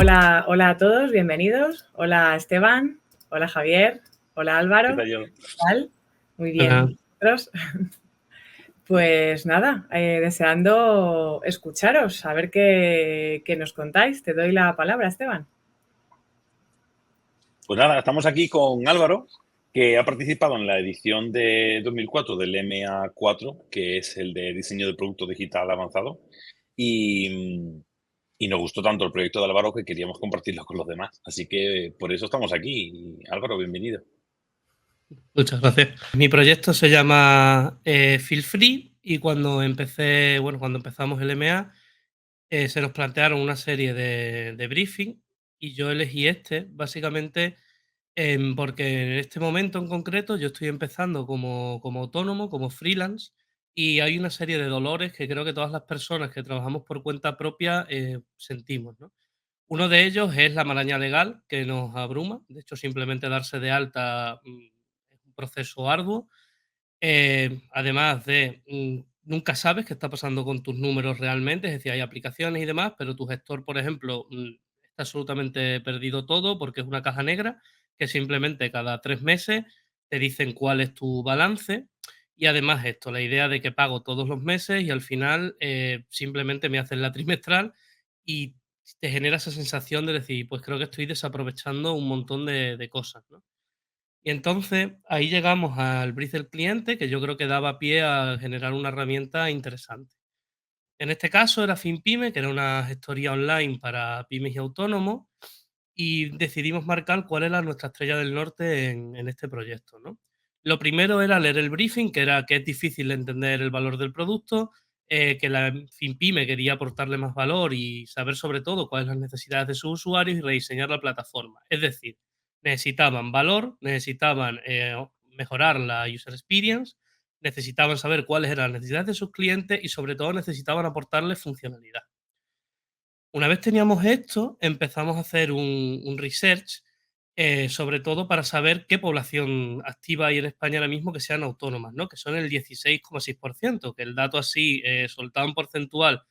Hola, hola a todos, bienvenidos. Hola Esteban, hola Javier, hola ¿Qué Álvaro. tal, yo? ¿Qué tal? Muy Hola. bien. ¿Vosotros? Pues nada, deseando escucharos, a ver qué nos contáis. Te doy la palabra, Esteban. Pues nada, estamos aquí con Álvaro, que ha participado en la edición de 2004 del MA4, que es el de diseño de producto digital avanzado. Y nos gustó tanto el proyecto de Álvaro que queríamos compartirlo con los demás. Así que por eso estamos aquí. Y, Álvaro, bienvenido. Muchas gracias. Mi proyecto se llama Feel Free y cuando empezamos el MA, se nos plantearon una serie de briefing y yo elegí este, básicamente porque en este momento en concreto yo estoy empezando como autónomo, como freelance, y hay una serie de dolores que creo que todas las personas que trabajamos por cuenta propia sentimos, ¿no? Uno de ellos es la maraña legal que nos abruma. De hecho, simplemente darse de alta es un proceso arduo. Además de, nunca sabes qué está pasando con tus números realmente, es decir, hay aplicaciones y demás, pero tu gestor, por ejemplo, está absolutamente perdido todo porque es una caja negra que simplemente cada 3 meses te dicen cuál es tu balance. Y además esto, la idea de que pago todos los meses y al final simplemente me hacen la trimestral y te genera esa sensación de decir, pues creo que estoy desaprovechando un montón de cosas, ¿no? Y entonces ahí llegamos al brief del cliente, que yo creo que daba pie a generar una herramienta interesante. En este caso era FinPyme, que era una gestoría online para pymes y autónomos, y decidimos marcar cuál era nuestra estrella del norte en este proyecto, ¿no? Lo primero era leer el briefing, que era que es difícil entender el valor del producto, que la FinPyme quería aportarle más valor y saber sobre todo cuáles son las necesidades de sus usuarios y rediseñar la plataforma. Es decir, necesitaban valor, necesitaban mejorar la user experience, necesitaban saber cuáles eran las necesidades de sus clientes y sobre todo necesitaban aportarles funcionalidad. Una vez teníamos esto, empezamos a hacer un research, sobre todo para saber qué población activa hay en España ahora mismo que sean autónomas, ¿no? Que son el 16,6%, que el dato así, soltado en porcentual,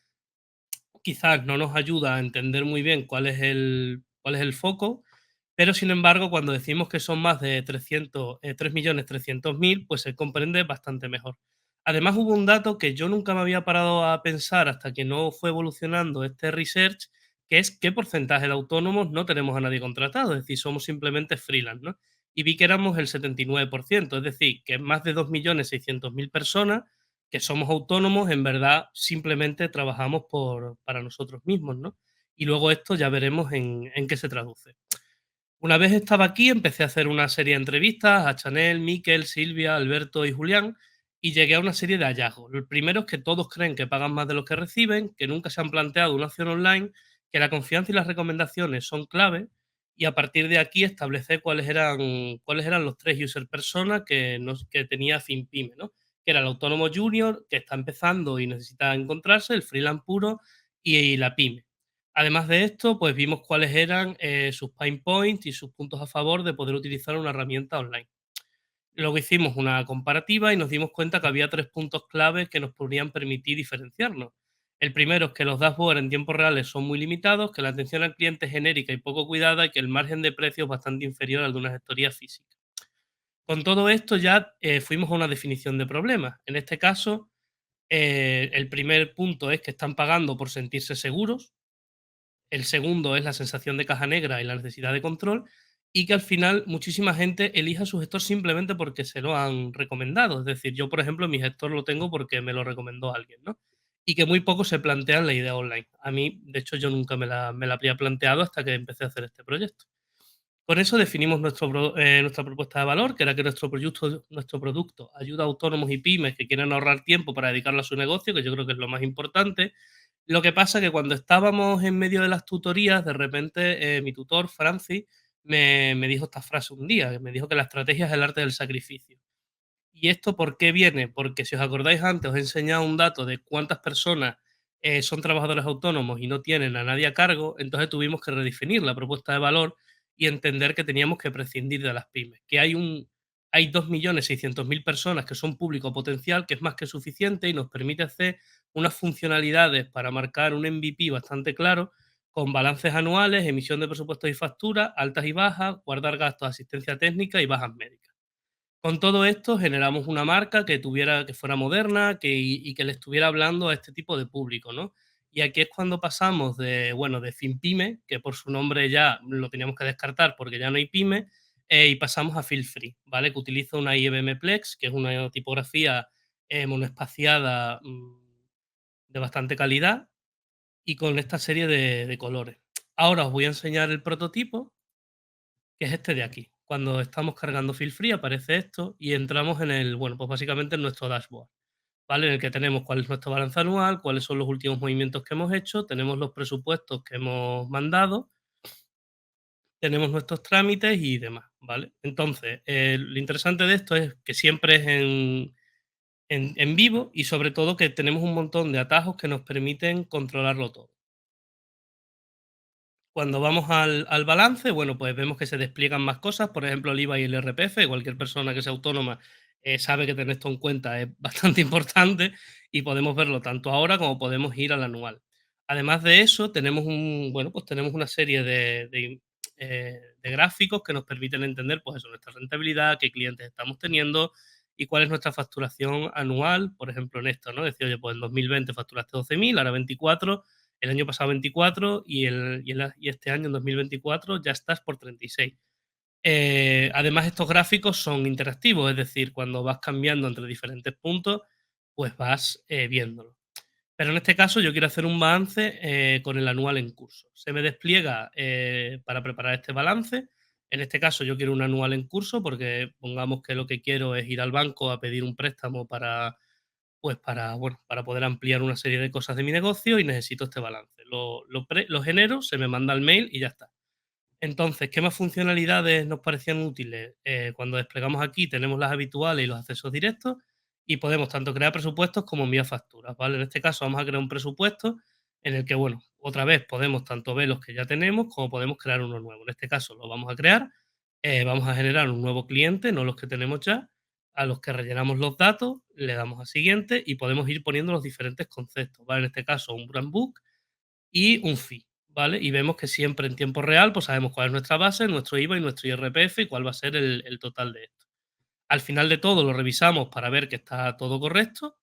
quizás no nos ayuda a entender muy bien cuál es el foco, pero sin embargo, cuando decimos que son más de 3.300.000, pues se comprende bastante mejor. Además, hubo un dato que yo nunca me había parado a pensar hasta que no fue evolucionando este research, que es qué porcentaje de autónomos no tenemos a nadie contratado, es decir, somos simplemente freelance, ¿no? Y vi que éramos el 79%, es decir, que más de 2.600.000 personas que somos autónomos, en verdad simplemente trabajamos para nosotros mismos, ¿no? Y luego esto ya veremos en qué se traduce. Una vez estaba aquí, empecé a hacer una serie de entrevistas a Chanel, Miquel, Silvia, Alberto y Julián, y llegué a una serie de hallazgos. El primero es que todos creen que pagan más de lo que reciben, que nunca se han planteado una acción online, que la confianza y las recomendaciones son clave, y a partir de aquí establecer cuáles eran los tres user personas que tenía FinPyme, ¿no? Que era el autónomo junior, que está empezando y necesita encontrarse, el freelance puro y la pyme. Además de esto, pues vimos cuáles eran sus pain points y sus puntos a favor de poder utilizar una herramienta online. Luego hicimos una comparativa y nos dimos cuenta que había 3 puntos clave que nos podrían permitir diferenciarnos. El primero es que los dashboards en tiempo reales son muy limitados, que la atención al cliente es genérica y poco cuidada y que el margen de precio es bastante inferior al de una gestoría física. Con todo esto ya fuimos a una definición de problemas. En este caso, el primer punto es que están pagando por sentirse seguros. El segundo es la sensación de caja negra y la necesidad de control, y que al final muchísima gente elija su gestor simplemente porque se lo han recomendado. Es decir, yo, por ejemplo, mi gestor lo tengo porque me lo recomendó alguien, ¿no? Y que muy pocos se plantean la idea online. A mí, de hecho, yo nunca me la habría planteado hasta que empecé a hacer este proyecto. Con eso definimos nuestra propuesta de valor, que era que nuestro producto ayuda a autónomos y pymes que quieren ahorrar tiempo para dedicarlo a su negocio, que yo creo que es lo más importante. Lo que pasa es que cuando estábamos en medio de las tutorías, de repente mi tutor, Francis, me dijo esta frase un día, que me dijo que la estrategia es el arte del sacrificio. ¿Y esto por qué viene? Porque si os acordáis antes, os he enseñado un dato de cuántas personas son trabajadores autónomos y no tienen a nadie a cargo, entonces tuvimos que redefinir la propuesta de valor y entender que teníamos que prescindir de las pymes, que hay 2.600.000 personas que son público potencial, que es más que suficiente y nos permite hacer unas funcionalidades para marcar un MVP bastante claro, con balances anuales, emisión de presupuestos y facturas, altas y bajas, guardar gastos, asistencia técnica y bajas médicas. Con todo esto generamos una marca que fuera moderna y que le estuviera hablando a este tipo de público, ¿no? Y aquí es cuando pasamos de FinPyme, que por su nombre ya lo teníamos que descartar porque ya no hay pyme, y pasamos a Feelfree, ¿vale? Que utiliza una IBM Plex, que es una tipografía monoespaciada de bastante calidad y con esta serie de colores. Ahora os voy a enseñar el prototipo, que es este de aquí. Cuando estamos cargando Feelfree aparece esto y entramos en el, pues básicamente en nuestro dashboard, ¿vale? En el que tenemos cuál es nuestro balance anual, cuáles son los últimos movimientos que hemos hecho, tenemos los presupuestos que hemos mandado, tenemos nuestros trámites y demás, ¿vale? Entonces, lo interesante de esto es que siempre es en vivo y sobre todo que tenemos un montón de atajos que nos permiten controlarlo todo. Cuando vamos al balance, bueno, pues vemos que se despliegan más cosas, por ejemplo, el IVA y el IRPF. Cualquier persona que sea autónoma sabe que tener esto en cuenta es bastante importante y podemos verlo tanto ahora como podemos ir al anual. Además de eso, tenemos tenemos una serie de gráficos que nos permiten entender, pues eso, nuestra rentabilidad, qué clientes estamos teniendo y cuál es nuestra facturación anual, por ejemplo, en esto, ¿no? Decir, oye, pues en 2020 facturaste 12.000, ahora 24, el año pasado 24 y este año, en 2024, ya estás por 36. Además, estos gráficos son interactivos, es decir, cuando vas cambiando entre diferentes puntos, pues vas viéndolo. Pero en este caso yo quiero hacer un balance con el anual en curso. Se me despliega para preparar este balance. En este caso yo quiero un anual en curso porque pongamos que lo que quiero es ir al banco a pedir un préstamo para poder ampliar una serie de cosas de mi negocio y necesito este balance. Lo genero, se me manda el mail y ya está. Entonces, ¿qué más funcionalidades nos parecían útiles? Cuando desplegamos aquí tenemos las habituales y los accesos directos y podemos tanto crear presupuestos como enviar facturas, ¿vale? En este caso vamos a crear un presupuesto en el que, otra vez podemos tanto ver los que ya tenemos como podemos crear uno nuevo. En este caso lo vamos a crear, vamos a generar un nuevo cliente, no los que tenemos ya, a los que rellenamos los datos, le damos a siguiente y podemos ir poniendo los diferentes conceptos, ¿vale? En este caso un brand book y un fee, ¿vale? Y vemos que siempre en tiempo real, pues sabemos cuál es nuestra base, nuestro IVA y nuestro IRPF y cuál va a ser el total de esto. Al final de todo lo revisamos para ver que está todo correcto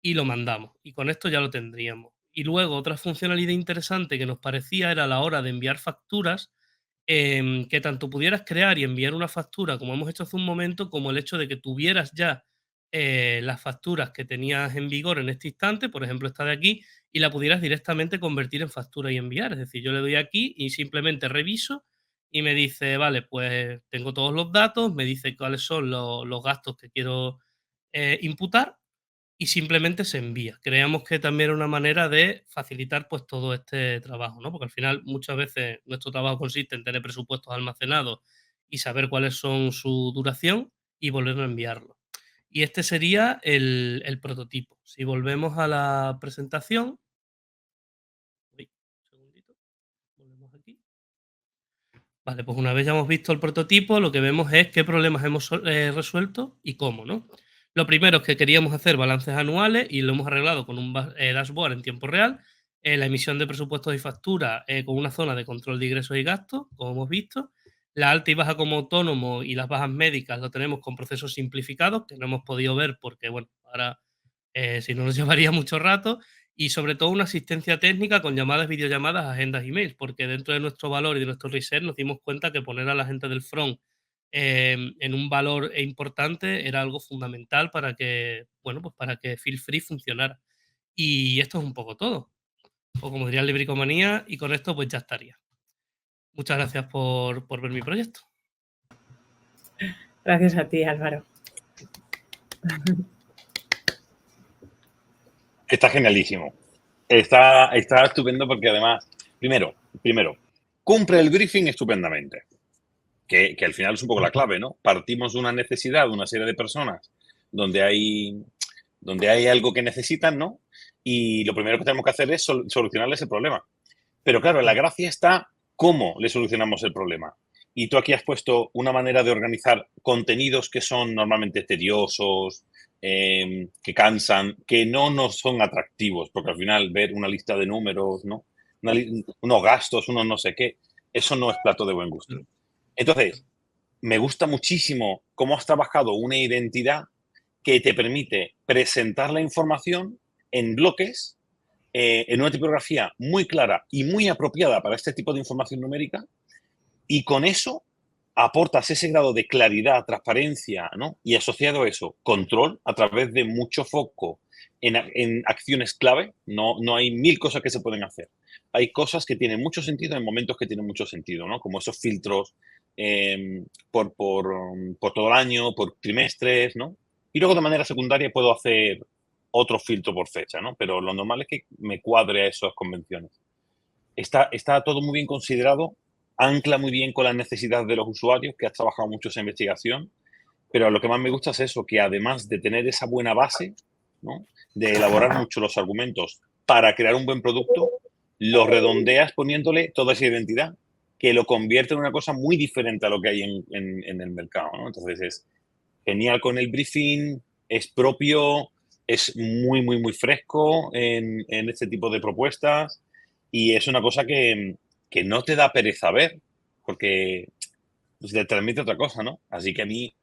y lo mandamos. Y con esto ya lo tendríamos. Y luego otra funcionalidad interesante que nos parecía era a la hora de enviar facturas, que tanto pudieras crear y enviar una factura, como hemos hecho hace un momento, como el hecho de que tuvieras ya las facturas que tenías en vigor en este instante, por ejemplo esta de aquí, y la pudieras directamente convertir en factura y enviar. Es decir, yo le doy aquí y simplemente reviso y me dice, vale, pues tengo todos los datos, me dice cuáles son los gastos que quiero imputar y simplemente se envía. Creemos que también era una manera de facilitar pues todo este trabajo, ¿no? Porque al final muchas veces nuestro trabajo consiste en tener presupuestos almacenados y saber cuáles son su duración y volver a enviarlo. Y este sería el prototipo. Si volvemos a la presentación, uy, un segundito, volvemos aquí. Vale, pues una vez ya hemos visto el prototipo, lo que vemos es qué problemas hemos resuelto y cómo, ¿no? Lo primero es que queríamos hacer balances anuales y lo hemos arreglado con un dashboard en tiempo real, la emisión de presupuestos y facturas con una zona de control de ingresos y gastos, como hemos visto. La alta y baja como autónomo y las bajas médicas lo tenemos con procesos simplificados, que no hemos podido ver porque, ahora si no nos llevaría mucho rato, y sobre todo una asistencia técnica con llamadas, videollamadas, agendas, emails, porque dentro de nuestro valor y de nuestro research nos dimos cuenta que poner a la gente del front en un valor importante era algo fundamental para que, para que Feelfree funcionara. Y esto es un poco todo. O como diría el Libricomanía, y con esto pues ya estaría. Muchas gracias por ver mi proyecto. Gracias a ti, Álvaro. Está genialísimo. Está estupendo porque además, primero, cumple el briefing estupendamente. Que al final es un poco la clave, ¿no? Partimos de una necesidad de una serie de personas donde hay algo que necesitan, ¿no? Y lo primero que tenemos que hacer es solucionarles el problema. Pero claro, la gracia está cómo le solucionamos el problema. Y tú aquí has puesto una manera de organizar contenidos que son normalmente tediosos, que cansan, que no nos son atractivos, porque al final ver una lista de números, ¿no? unos gastos, unos no sé qué. Eso no es plato de buen gusto. Entonces, me gusta muchísimo cómo has trabajado una identidad que te permite presentar la información en bloques, en una tipografía muy clara y muy apropiada para este tipo de información numérica, y con eso aportas ese grado de claridad, transparencia, ¿no? Y asociado a eso, control a través de mucho foco en acciones clave. No hay 1000 cosas que se pueden hacer. Hay cosas que tienen mucho sentido en momentos que tienen mucho sentido, ¿no? Como esos filtros por todo el año, por trimestres, ¿no? Y luego de manera secundaria puedo hacer otro filtro por fecha, ¿no? Pero lo normal es que me cuadre a esas convenciones. Está todo muy bien considerado, ancla muy bien con las necesidades de los usuarios, que has trabajado mucho esa investigación, pero lo que más me gusta es eso, que además de tener esa buena base, ¿no? De elaborar mucho los argumentos para crear un buen producto, lo redondeas poniéndole toda esa identidad, que lo convierte en una cosa muy diferente a lo que hay en el mercado, ¿no? Entonces es genial con el briefing, es propio, es muy, muy, muy fresco en este tipo de propuestas, y es una cosa que no te da pereza ver, porque pues, te transmite otra cosa, ¿no? Así que a mí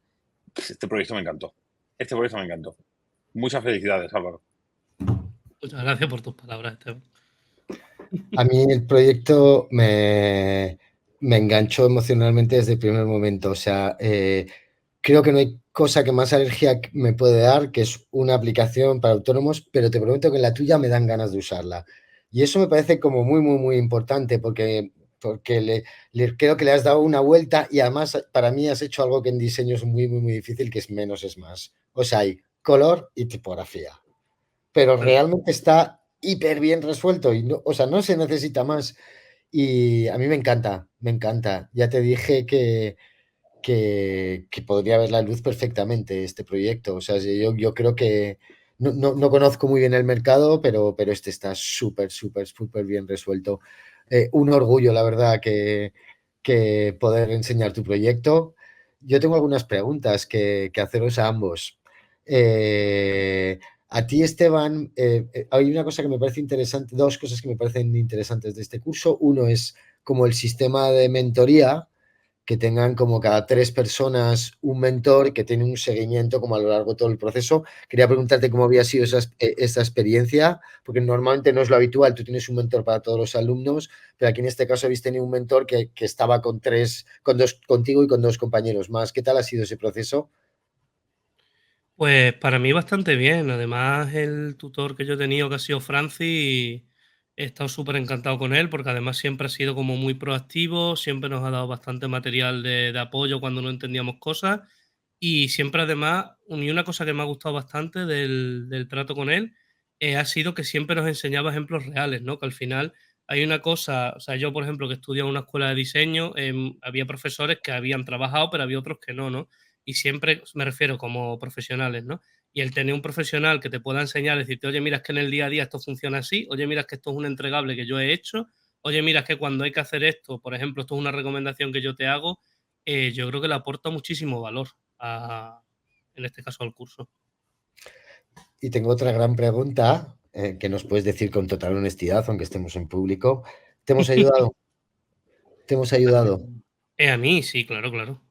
pues, este proyecto me encantó. Este proyecto me encantó. Muchas felicidades, Álvaro. Muchas gracias por tus palabras, Esteban. A mí el proyecto me enganchó emocionalmente desde el primer momento. O sea, creo que no hay cosa que más alergia me puede dar, que es una aplicación para autónomos, pero te prometo que en la tuya me dan ganas de usarla. Y eso me parece como muy, muy, muy importante porque creo que le has dado una vuelta y además para mí has hecho algo que en diseño es muy, muy, muy difícil, que es menos es más. O sea, hay color y tipografía. Pero realmente está hiper bien resuelto y no, o sea, no se necesita más. Y a mí me encanta, me encanta. Ya te dije que podría ver la luz perfectamente este proyecto. O sea, yo creo que no conozco muy bien el mercado, pero este está súper, súper, súper bien resuelto. Un orgullo, la verdad, que poder enseñar tu proyecto. Yo tengo algunas preguntas que haceros a ambos. A ti, Esteban, hay una cosa que me parece interesante, dos cosas que me parecen interesantes de este curso. Uno es como el sistema de mentoría, que tengan como cada 3 personas un mentor que tiene un seguimiento como a lo largo de todo el proceso. Quería preguntarte cómo había sido esa experiencia, porque normalmente no es lo habitual, tú tienes un mentor para todos los alumnos, pero aquí en este caso habéis tenido un mentor que estaba contigo y con 2 compañeros más. ¿Qué tal ha sido ese proceso? Pues para mí bastante bien. Además, el tutor que yo he tenido, que ha sido Francis, he estado súper encantado con él, porque además siempre ha sido como muy proactivo, siempre nos ha dado bastante material de apoyo cuando no entendíamos cosas, y siempre además, y una cosa que me ha gustado bastante del trato con él, ha sido que siempre nos enseñaba ejemplos reales, ¿no? Que al final hay una cosa, o sea, yo por ejemplo que estudié en una escuela de diseño, había profesores que habían trabajado, pero había otros que no, ¿no? Y siempre me refiero como profesionales, ¿no? Y el tener un profesional que te pueda enseñar, decirte, oye, mira, es que en el día a día esto funciona así, oye, mira, es que esto es un entregable que yo he hecho, oye, mira, es que cuando hay que hacer esto, por ejemplo, esto es una recomendación que yo te hago, yo creo que le aporta muchísimo valor, en este caso, al curso. Y tengo otra gran pregunta, que nos puedes decir con total honestidad, aunque estemos en público. ¿Te hemos ayudado? ¿Te hemos ayudado? A mí, sí, claro, claro.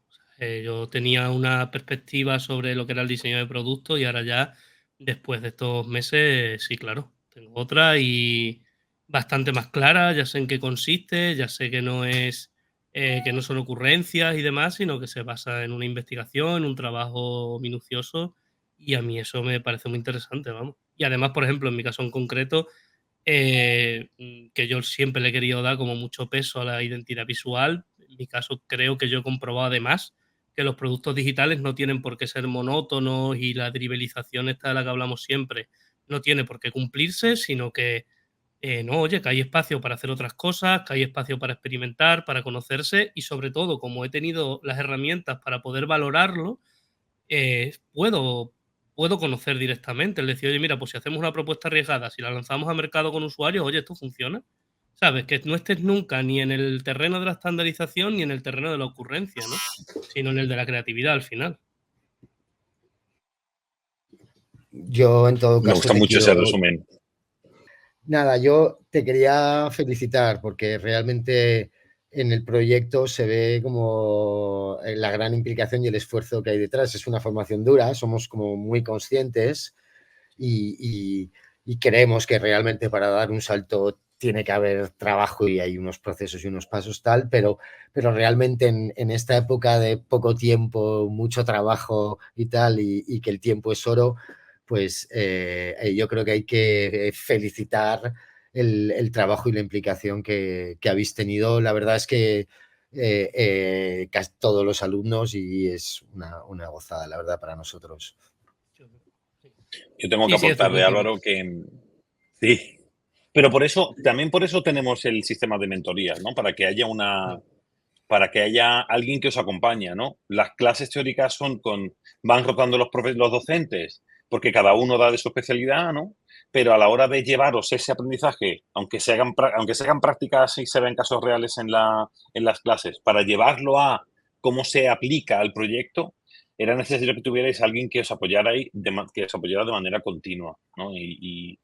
Yo tenía una perspectiva sobre lo que era el diseño de producto y ahora ya, después de estos meses, sí, claro, tengo otra y bastante más clara, ya sé en qué consiste, ya sé que no es, que no son ocurrencias y demás, sino que se basa en una investigación, en un trabajo minucioso, y a mí eso me parece muy interesante, vamos. Y además, por ejemplo, en mi caso en concreto, que yo siempre le he querido dar como mucho peso a la identidad visual. En mi caso, creo que yo he comprobado además que los productos digitales no tienen por qué ser monótonos y la dribelización esta de la que hablamos siempre no tiene por qué cumplirse, sino que, no, oye, que hay espacio para hacer otras cosas, que hay espacio para experimentar, para conocerse y sobre todo, como he tenido las herramientas para poder valorarlo, puedo conocer directamente. Es decir, oye, mira, pues si hacemos una propuesta arriesgada, si la lanzamos a mercado con usuarios, oye, esto funciona. ¿Sabes? Que no estés nunca ni en el terreno de la estandarización ni en el terreno de la ocurrencia, ¿no? Sino en el de la creatividad al final. Yo, en todo Me caso, gusta te mucho ese quiero, resumen. Nada, yo te quería felicitar porque realmente en el proyecto se ve como la gran implicación y el esfuerzo que hay detrás. Es una formación dura, somos como muy conscientes y, y creemos que realmente para dar un salto tiene que haber trabajo y hay unos procesos y unos pasos tal, pero realmente en esta época de poco tiempo, mucho trabajo y tal, y que el tiempo es oro, pues yo creo que hay que felicitar el trabajo y la implicación que habéis tenido. La verdad es que casi todos los alumnos y es una gozada, la verdad, para nosotros. Yo tengo que Sí, sí, es aportarle, estupendo. Álvaro, que sí, pero también por eso tenemos el sistema de mentorías, ¿no? Para que haya alguien que os acompañe, ¿no? Las clases teóricas van rotando los docentes, porque cada uno da de su especialidad, ¿no? Pero a la hora de llevaros ese aprendizaje, aunque se hagan prácticas y se vean casos reales en las clases, para llevarlo a cómo se aplica al proyecto, era necesario que tuvierais alguien que os apoyara que os apoyara de manera continua, ¿no? Y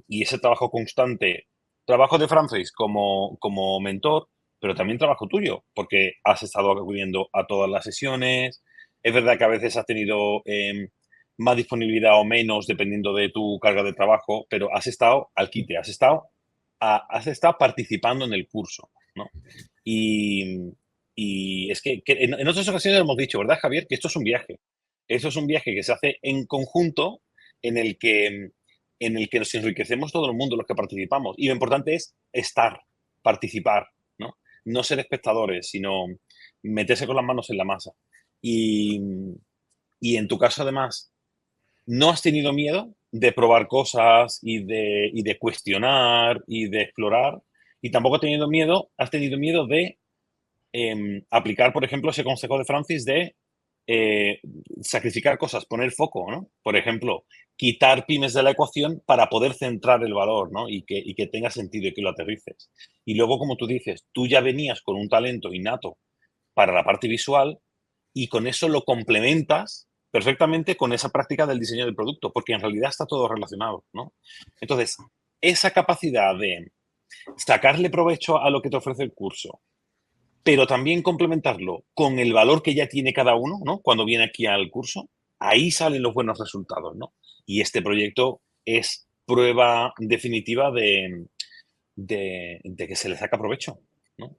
ese trabajo constante, trabajo de Francis como mentor, pero también trabajo tuyo, porque has estado acudiendo a todas las sesiones. Es verdad que a veces has tenido más disponibilidad o menos dependiendo de tu carga de trabajo, pero has estado al quite, has estado participando en el curso, ¿no? Y, y es que en otras ocasiones hemos dicho, ¿verdad, Javier? Que esto es un viaje. Esto es un viaje que se hace en conjunto en el que, en el que nos enriquecemos todo el mundo, los que participamos. Y lo importante es estar, participar, ¿no? No ser espectadores, sino meterse con las manos en la masa. Y, y en tu caso, además, no has tenido miedo de probar cosas y de cuestionar y de explorar. Y tampoco has tenido miedo de aplicar, por ejemplo, ese consejo de Francis de eh, sacrificar cosas, poner foco, ¿no? Por ejemplo, quitar pymes de la ecuación para poder centrar el valor, ¿no? Y que tenga sentido y que lo aterrices. Y luego, como tú dices, tú ya venías con un talento innato para la parte visual y con eso lo complementas perfectamente con esa práctica del diseño del producto, porque en realidad está todo relacionado, ¿no? Entonces, esa capacidad de sacarle provecho a lo que te ofrece el curso, pero también complementarlo con el valor que ya tiene cada uno, ¿no? Cuando viene aquí al curso, ahí salen los buenos resultados, ¿no? Y este proyecto es prueba definitiva de que se le saca provecho, ¿no?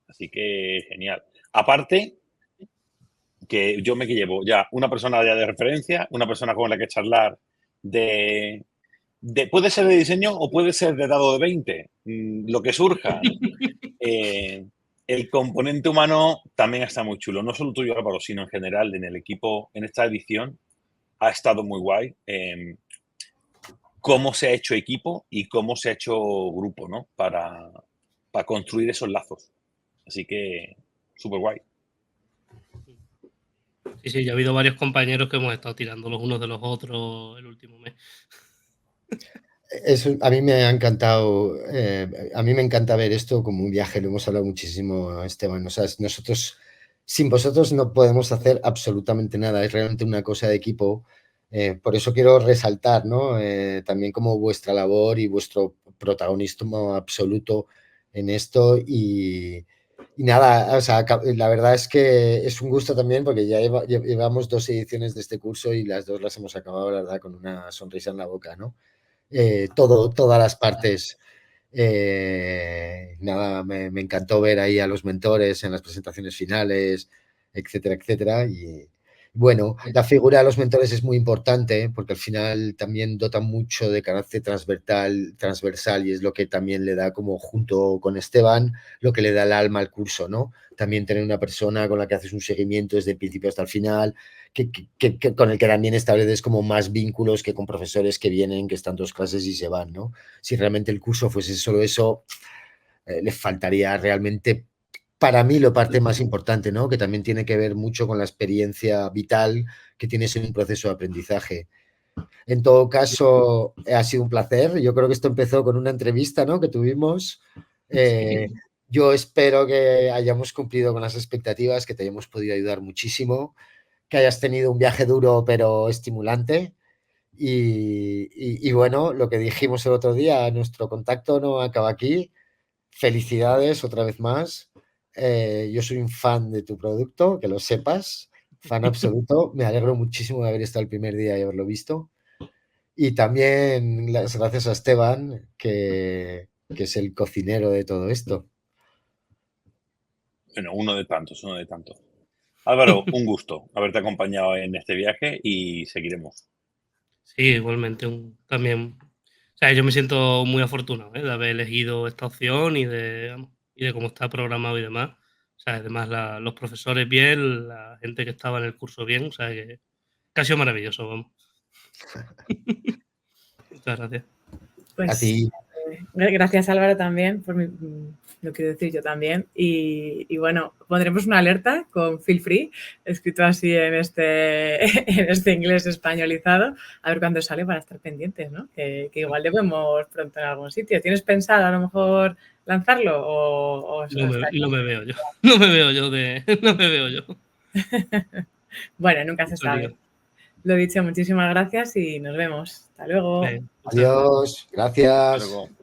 Así que genial. Aparte, que yo me que llevo ya una persona ya de referencia, una persona con la que charlar de, puede ser de diseño o puede ser de dado de 20, lo que surja, ¿no? El componente humano también está muy chulo, no solo tuyo, Álvaro, sino en general en el equipo, en esta edición, ha estado muy guay. Cómo se ha hecho equipo y cómo se ha hecho grupo, ¿no? Para construir esos lazos. Así que, súper guay. Sí, sí, ya ha habido varios compañeros que hemos estado tirando los unos de los otros el último mes. A mí me ha encantado, a mí me encanta ver esto como un viaje, lo hemos hablado muchísimo, Esteban. O sea, nosotros, sin vosotros no podemos hacer absolutamente nada, es realmente una cosa de equipo. Por eso quiero resaltar, ¿no? También como vuestra labor y vuestro protagonismo absoluto en esto y nada, o sea, la verdad es que es un gusto también porque ya llevamos 2 ediciones de este curso y las 2 las hemos acabado, la verdad, con una sonrisa en la boca, ¿no? Todas las partes. Nada, me encantó ver ahí a los mentores en las presentaciones finales, etcétera, etcétera. Y bueno, la figura de los mentores es muy importante porque al final también dota mucho de carácter transversal y es lo que también le da, como junto con Esteban, lo que le da el alma al curso, ¿no? También tener una persona con la que haces un seguimiento desde el principio hasta el final, con el que también estableces como más vínculos que con profesores que vienen, que están 2 clases y se van, ¿no? Si realmente el curso fuese solo eso, le faltaría realmente, para mí, la parte más importante, ¿no? Que también tiene que ver mucho con la experiencia vital que tienes en un proceso de aprendizaje. En todo caso, ha sido un placer. Yo creo que esto empezó con una entrevista, ¿no? Que tuvimos. Yo espero que hayamos cumplido con las expectativas, que te hayamos podido ayudar muchísimo, que hayas tenido un viaje duro pero estimulante Y bueno, lo que dijimos el otro día, nuestro contacto no acaba aquí. Felicidades otra vez más. Yo soy un fan de tu producto, que lo sepas, fan absoluto. Me alegro muchísimo de haber estado el primer día y haberlo visto. Y también las gracias a Esteban, que es el cocinero de todo esto. Bueno, uno de tantos, uno de tantos. Álvaro, un gusto haberte acompañado en este viaje y seguiremos. Sí, igualmente también. O sea, yo me siento muy afortunado de haber elegido esta opción y de cómo está programado y demás. O sea, además los profesores bien, la gente que estaba en el curso bien, o sea, que ha sido maravilloso, vamos. Muchas gracias. A Pues ti. gracias Álvaro también, lo quiero decir yo también. Y bueno, pondremos una alerta con Feel Free, escrito así en este inglés españolizado, a ver cuándo sale para estar pendientes, ¿no? Que igual le vemos pronto en algún sitio. ¿Tienes pensado a lo mejor lanzarlo o No me veo yo. No me veo yo no me veo yo. Bueno, nunca se sabe. Lo dicho, muchísimas gracias y nos vemos. Hasta luego. Bien, Adiós. Gracias. Luego.